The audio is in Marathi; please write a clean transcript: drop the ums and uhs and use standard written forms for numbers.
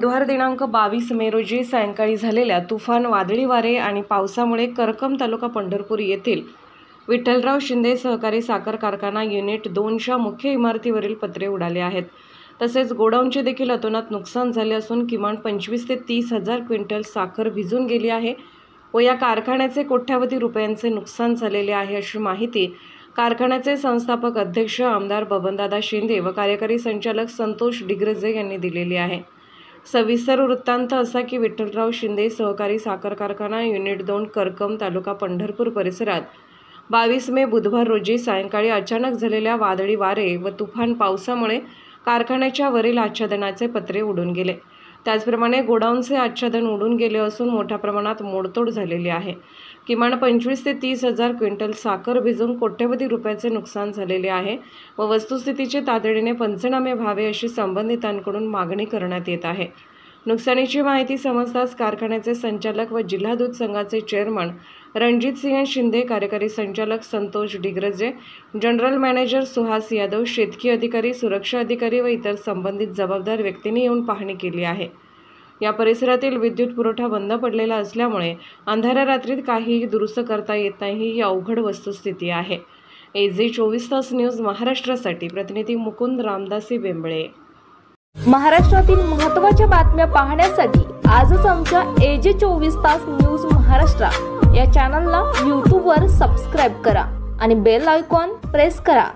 बुधवार दिनांक 22 मे रोजी सायंकाळी झालेल्या तुफान वादळी वारे आणि पावसामुळे करकम तालुका पंढरपूर येथील विठ्ठलराव शिंदे सहकारी साखर कारखाना युनिट 2च्या मुख्य इमारतीवरील पत्रे उडाले आहेत। तसेच गोडाऊनचे देखील अतोनात नुकसान झाले असून किमान 25 ते 30 हजार क्विंटल साखर भिजून गेली आहे व या कारखान्याचे कोट्यावधी रुपयांचे नुकसान झालेले आहे, अशी माहिती कारखान्याचे संस्थापक अध्यक्ष आमदार बबनदादा शिंदे व कार्यकारी संचालक संतोष डिग्रजे यांनी दिलेली आहे। सविस्तर वृत्तांत असा की विठ्ठलराव शिंदे सहकारी साखर कारखाना युनिट 2 करकम तालुका पंढरपूर परिसरात 22 मे बुधवार रोजी सायंकाळी अचानक झालेल्या वादळी वारे व तुफान पावसामुळे कारखान्याच्या वरील आच्छादनाचे पत्रे उडून गेले। त्याचप्रमाणे गोडाऊनचे आच्छादन उडून गेले असून मोठ्या प्रमाणात मोडतोड झालेली आहे। किमान 25 ते 30 हजार क्विंटल साखर भिजून कोट्यवधी रुपयाचे नुकसान झालेले आहे व वस्तुस्थितीचे तातडीने पंचनामे व्हावे अशी संबंधितांकडून मागणी करण्यात येत आहे। नुकसानीची माहिती समजताच कारखान्याचे संचालक व जिल्हा दूध संघाचे चेअरमन रणजित सिंह शिंदे, कार्यकारी संचालक संतोष डिग्रजे, जनरल मॅनेजर सुहास यादव, शेतकी अधिकारी, सुरक्षा अधिकारी व इतर संबंधित जबाबदार व्यक्तींनी येऊन पाहणी केली आहे। या परिसरातील विद्युत पुरवठा बंद पडलेला असल्यामुळे अंधाऱ्या रात्रीत काहीही दुरुस्त करता येत नाही, ही अवघड वस्तुस्थिती आहे। AG 24 तास न्यूज महाराष्ट्रासाठी प्रतिनिधी मुकुंद रामदासी बेंबळे। महाराष्ट्रातील महत्त्वाच्या बातम्या पाहण्यासाठी आजच आमच्या AG 24 तास न्यूज महाराष्ट्र या चॅनलला YouTube वर सबस्क्राइब करा आणि बेल आयकॉन प्रेस करा।